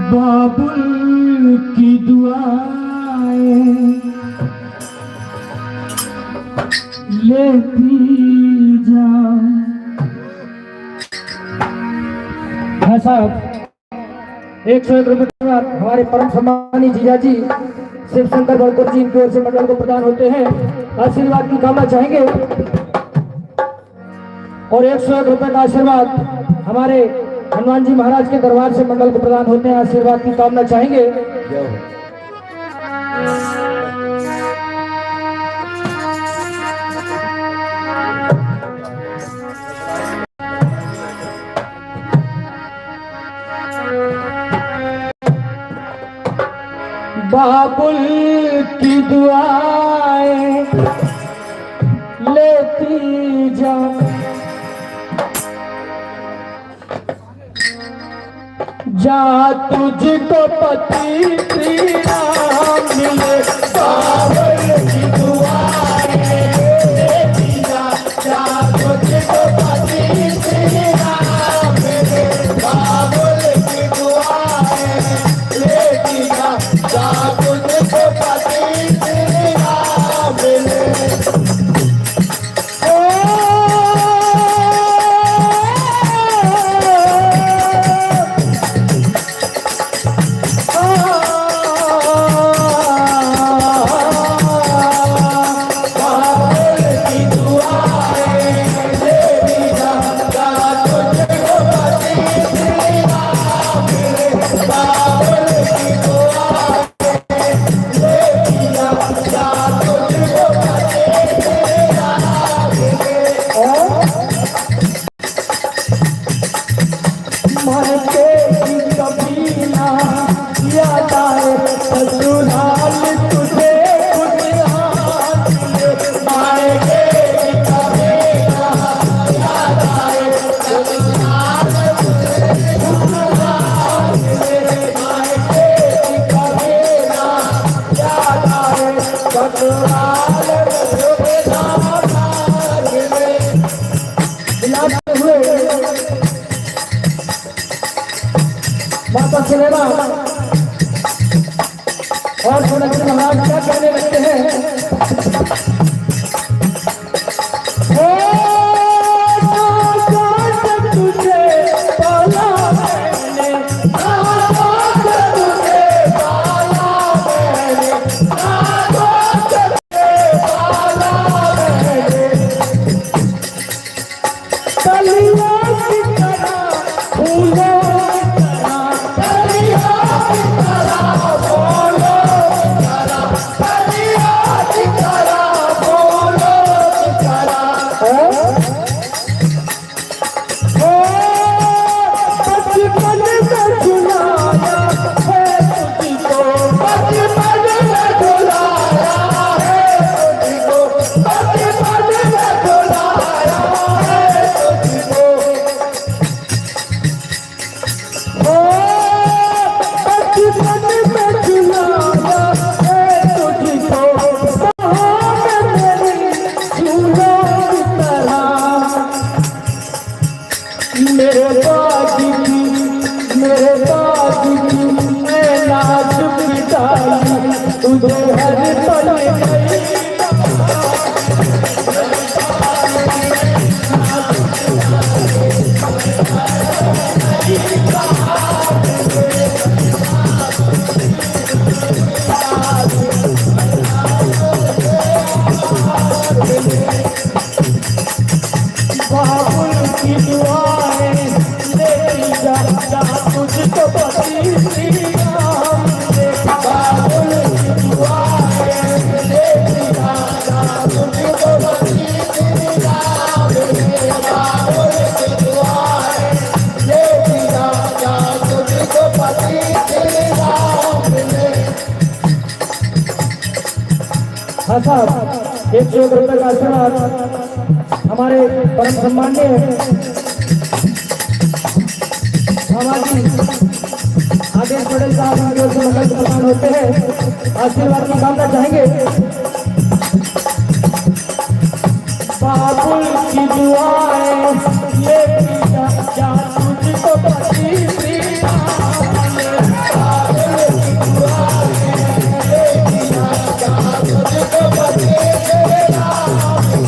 बाबुल की दुआएं लेती जा। हाँ साहब, 101 रुपये हमारे परम सम्मानी जीजाजी शिव शंकर बड़कोट जी इनकी ओर से मंडल को प्रदान होते हैं। आशीर्वाद की कामना चाहेंगे और 101 रुपये का आशीर्वाद हमारे हनुमान जी महाराज के दरबार से मंडल को प्रदान होते हैं। आशीर्वाद की कामना चाहेंगे। बाबुल की दुआएं लेती जा। जा तुझको पति श्री राम मिले। बाबुल की दुआएं लेती जा। जा तुझको पति श्री राम मिले। बाबुल की दुआएं लेती जा। जा तुझको पति श्री राम मिले। शर्मा और सोनक्षी महाराज क्या कहने लगते हैं। तुझे पाला मैंने, तुझे पाला मैंने, पाला मैंने, कलियों की तरह फूलों की तरह, कलियों की तरह फूलों की तरह, कलियों की तरह फूलों की तरह। बचपन में झुलाया है तुझको, बचपन में झुलाया है तुझको, बचपन में झुलाया है तुझको। बचपन में झुलाया है तुझको, बाहों में मेरी झूलों की तरह। मेरे बाजी की, मेरे बाजी की मैं नाजुक डाली, तुझे हर पल गई। बाबुल की दुआएं लेती जा तुझको पति श्री राम ने। बाबुल की दुआएं लेती जा तुझको पति श्री राम ने। बाबुल की दुआएं लेती जा तुझको पति श्री राम ने। हाँ साहब, 101 रुपये का आशीर्वाद हमारे परम सम्मान्य सामाजिक आदेश पटेल साहब की ओर से मंगल प्रदान होते हैं। आशीर्वाद की कामना चाहेंगे। बाबुल की दुआएं लेती जा तुझको पति श्री राम ने। बाबुल की दुआएं लेती जा तुझको पति श्री राम ने।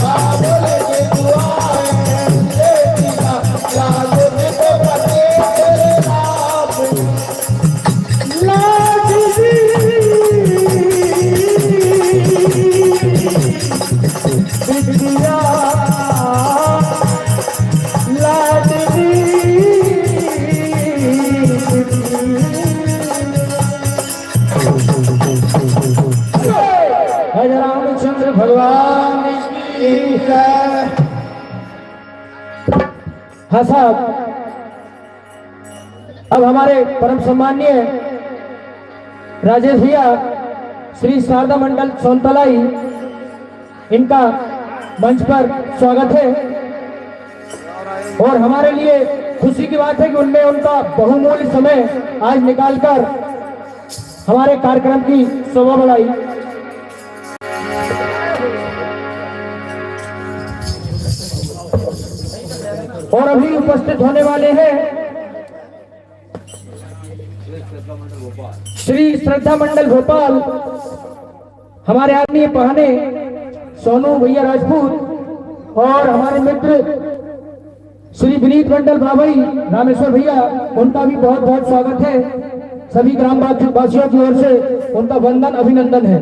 बाबुल की दुआएं लेती जा तुझको पति श्री राम ने। लाडली बिटिया, लाडली भज रामचंद्र भगवान की जय। हाँ साहब, अब हमारे परम सम्मान्य राजेश भैया श्री शारदा मंडल सोनतलाई, इनका मंच पर स्वागत है। और हमारे लिए खुशी की बात है कि उनने उनका बहुमूल्य समय आज निकालकर हमारे कार्यक्रम की शोभा बढ़ाई। और अभी उपस्थित होने वाले हैं श्री श्रद्धा मंडल भोपाल, हमारे आदरणीय पहाने सोनू भैया राजपूत और हमारे मित्र श्री विनीत मंडल बाबई रामेश्वर भैया, उनका भी बहुत बहुत स्वागत है। सभी ग्राम वासियों की ओर से उनका वंदन अभिनंदन है।